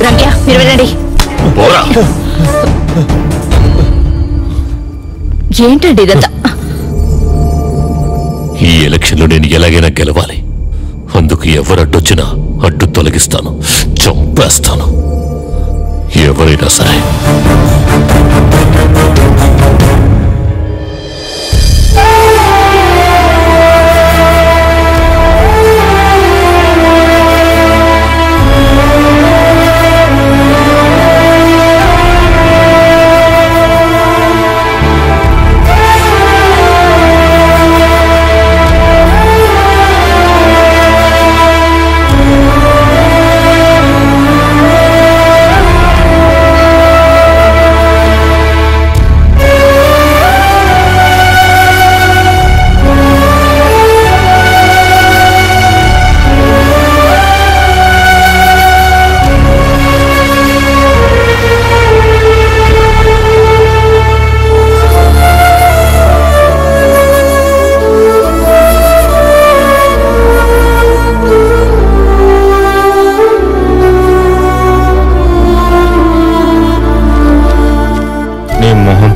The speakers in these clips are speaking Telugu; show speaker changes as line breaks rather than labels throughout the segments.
రంగయ్య మీరు వెళ్ళండి. ఏంటండి ఇదంతా?
ఈ ఎలక్షన్లో నేను ఎలాగైనా గెలవాలి. అందుకు ఎవరు అడ్డొచ్చినా అడ్డు తొలగిస్తాను, చంపేస్తాను ఎవరైనా సరే.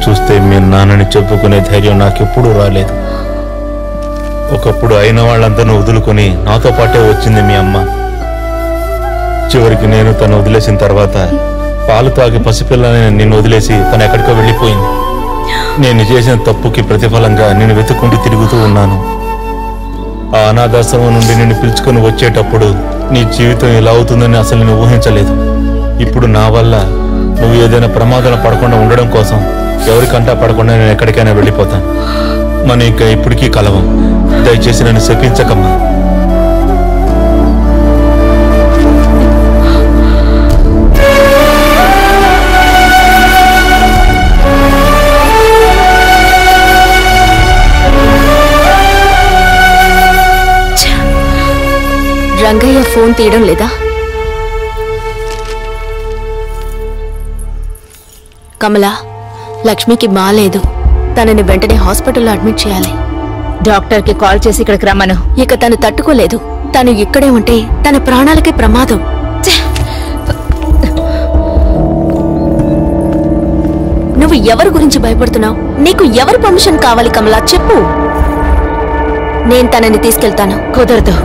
చూస్తే మీ నాన్నని చెప్పుకునే ధైర్యం నాకెప్పుడూ రాలేదు. ఒకప్పుడు అయిన వాళ్ళందరినీ వదులుకొని నాతో పాటే వచ్చింది మీ అమ్మ. చివరికి నేను తను వదిలేసిన తర్వాత పాలు తాగి పసిపిల్లని నిన్ను వదిలేసి తను ఎక్కడికో వెళ్ళిపోయింది. నేను చేసిన తప్పుకి ప్రతిఫలంగా నేను వెతుక్కుంటూ తిరుగుతూ ఉన్నాను. ఆ అనాథాశ్రమం నుండి నిన్ను పిలుచుకొని వచ్చేటప్పుడు నీ జీవితం ఇలా అవుతుందని అసలు నేను ఊహించలేదు. ఇప్పుడు నా వల్ల నువ్వు ఏదైనా ప్రమాదంలో పడకుండా ఉండడం కోసం ఎవరికంటా పడకుండా నేను ఎక్కడికైనా వెళ్ళిపోతాను. మన ఇంకా ఇప్పటికీ కలవం. దయచేసి నన్ను శపించకమ్మా.
రంగయ్య ఫోన్ తీయడం లేదా? కమలా, లక్ష్మికి బాలేదు. తనని వెంటనే హాస్పిటల్లో అడ్మిట్ చేయాలి. డాక్టర్కి కాల్ చేసి ఇక్కడికి రమ్మను. ఇక తను తట్టుకోలేదు. తను ఇక్కడే ఉంటే తన ప్రాణాలకే ప్రమాదం. నువ్వు ఎవరి గురించి భయపడుతున్నావు? నీకు ఎవరి పర్మిషన్ కావాలి కమలా? చెప్పు. నేను తనని తీసుకెళ్తాను. కుదరదు.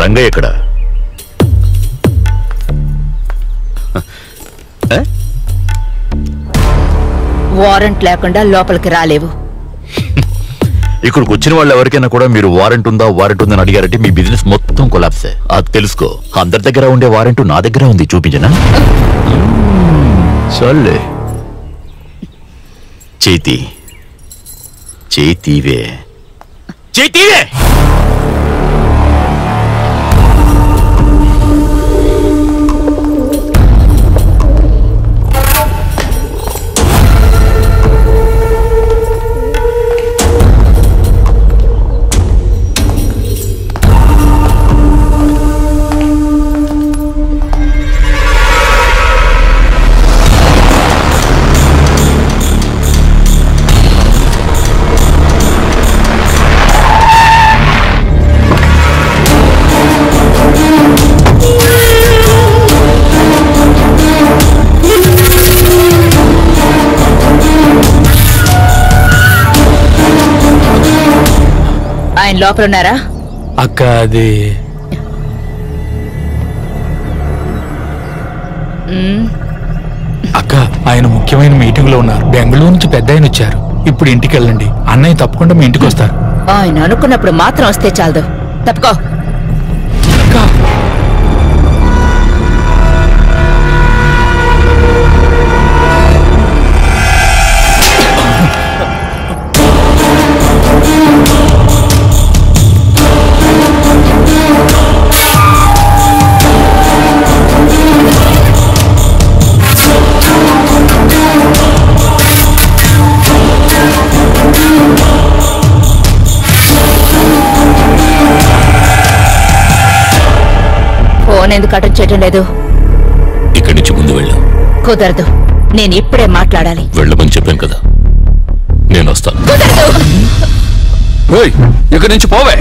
రంగయ్య ఎక్కడ?
వారెంట్ లేకుండా లోపలికి రాలేవు.
ఇక్కడికి వచ్చిన వాళ్ళు ఎవరికైనా కూడా మీరు వారెంట్ ఉందా ఉందని అడిగారంటే మీ బిజినెస్ మొత్తం కొలాప్సే. అది తెలుసుకో. అందరి దగ్గర ఉండే వారెంట్ నా దగ్గర ఉంది. చూపించనా? చాలే. చేతివే.
ఆయన లోపల ఉన్నారా?
అక్క అది అక్క ఆయన ముఖ్యమైన మీటింగ్ లో ఉన్నారు. బెంగళూరు నుంచి పెద్ద ఆయన వచ్చారు. ఇప్పుడు ఇంటికి వెళ్ళండి. అన్నయ్య తప్పకుండా మీ ఇంటికి వస్తారు.
ఆయన అనుకున్నప్పుడు మాత్రం వస్తే చాలదు. తప్పుకో. ఫోన్ ఎందుకు అటెండ్ చేయటం లేదు?
ఇక్కడి నుంచి ముందు వెళ్ళు.
కుదరదు, నేను ఇప్పుడే మాట్లాడాలి.
వెళ్ళమని చెప్పాను కదా, నేను వస్తాను.
కుదరదు.
ఇక్కడి నుంచి పోవే.